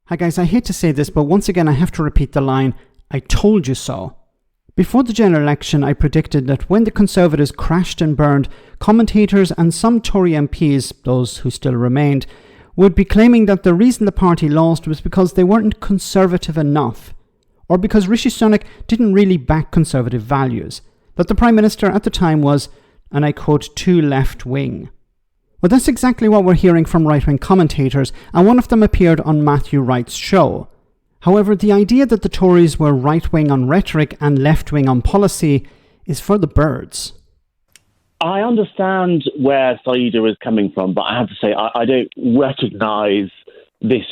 Hi guys, I hate to say this, but once again I have to repeat the line, I told you so. Before the general election, I predicted that when the Conservatives crashed and burned, commentators and some Tory MPs, those who still remained, would be claiming that the reason the party lost was because they weren't conservative enough, or because Rishi Sunak didn't really back conservative values, that the Prime Minister at the time was, and I quote, too left-wing. Well, that's exactly what we're hearing from right-wing commentators, and one of them appeared on Matthew Wright's show. However, the idea that the Tories were right-wing on rhetoric and left-wing on policy is for the birds. I understand where Saida is coming from, but I have to say I don't recognise this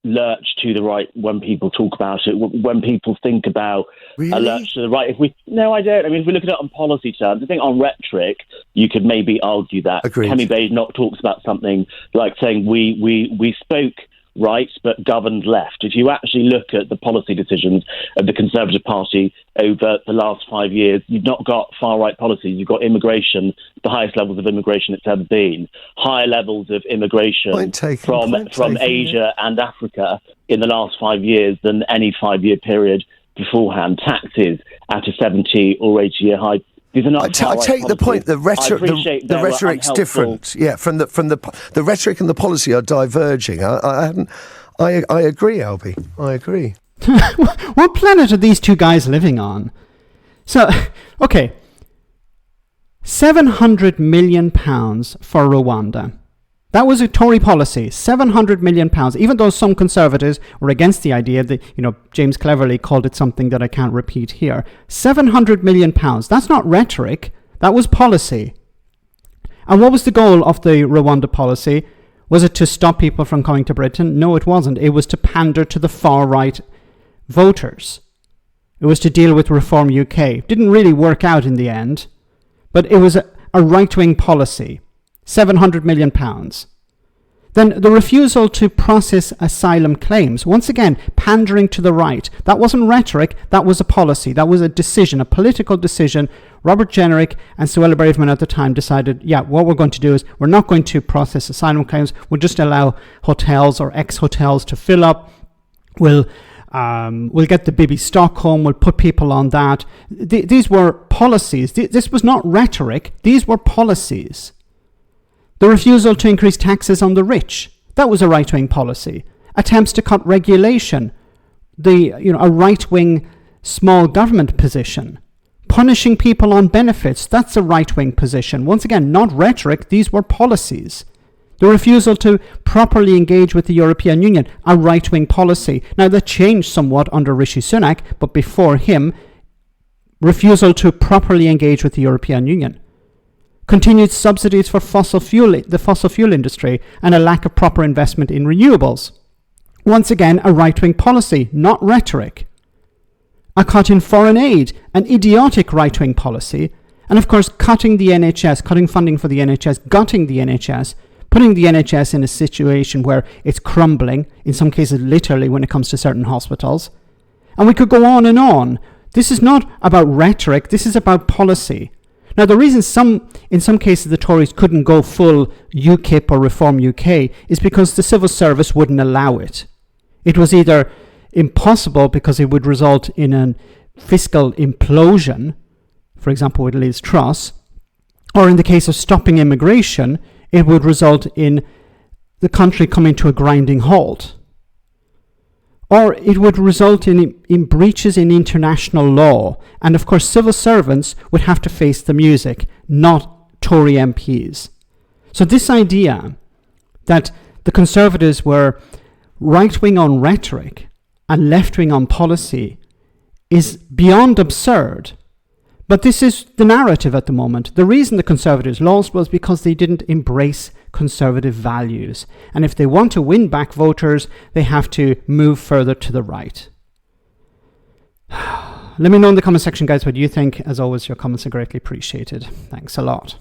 lurch to the right when people talk about it, when people think about a lurch to the right. No, I don't. I mean, if we look at it on policy terms, I think on rhetoric, you could maybe argue that. Agreed. Kemi Badenoch talks about something like saying we spoke right but governed left. If you actually look at the policy decisions of the Conservative Party over the last 5 years, you've not got far-right policies. You've got immigration, the highest levels of immigration it's ever been, higher levels of immigration from Asia and Africa in the last 5 years than any 5-year period beforehand. Taxes at a 70 or 80-year high. These are not I take the point. The rhetoric's different. Yeah, from the rhetoric and the policy are diverging. I agree, Albie. I agree. What planet are these two guys living on? So, okay, £700 million for Rwanda. That was a Tory policy, £700 million, even though some Conservatives were against the idea that, James cleverly called it something that I can't repeat here. £700 million, that's not rhetoric, that was policy. And what was the goal of the Rwanda policy? Was it to stop people from coming to Britain? No, it wasn't. It was to pander to the far-right voters. It was to deal with Reform UK. Didn't really work out in the end, but it was a right-wing policy. £700 million. Then the refusal to process asylum claims. Once again, pandering to the right. That wasn't rhetoric, that was a policy. That was a decision, a political decision. Robert Jenrick and Suella Braverman at the time decided, what we're going to do is we're not going to process asylum claims. We'll just allow hotels or ex-hotels to fill up. We'll get the Bibi Stockholm. We'll put people on that. These were policies. This was not rhetoric. These were policies. The refusal to increase taxes on the rich, that was a right-wing policy. Attempts to cut regulation, a right-wing small government position. Punishing people on benefits, that's a right-wing position. Once again, not rhetoric, these were policies. The refusal to properly engage with the European Union, a right-wing policy. Now, that changed somewhat under Rishi Sunak, but before him, refusal to properly engage with the European Union. Continued subsidies for the fossil fuel industry, and a lack of proper investment in renewables. Once again, a right-wing policy, not rhetoric. A cut in foreign aid, an idiotic right-wing policy. And of course, cutting the NHS, cutting funding for the NHS, gutting the NHS, putting the NHS in a situation where it's crumbling, in some cases literally when it comes to certain hospitals. And we could go on and on. This is not about rhetoric, this is about policy. Now, the reason in some cases the Tories couldn't go full UKIP or Reform UK is because the civil service wouldn't allow it. It was either impossible because it would result in a fiscal implosion, for example with Liz Truss, or in the case of stopping immigration, it would result in the country coming to a grinding halt. Or it would result in breaches in international law. And of course, civil servants would have to face the music, not Tory MPs. So this idea that the Conservatives were right-wing on rhetoric and left-wing on policy is beyond absurd. But this is the narrative at the moment. The reason the Conservatives lost was because they didn't embrace conservative values. And if they want to win back voters, they have to move further to the right. Let me know in the comment section, guys, what you think. As always, your comments are greatly appreciated. Thanks a lot.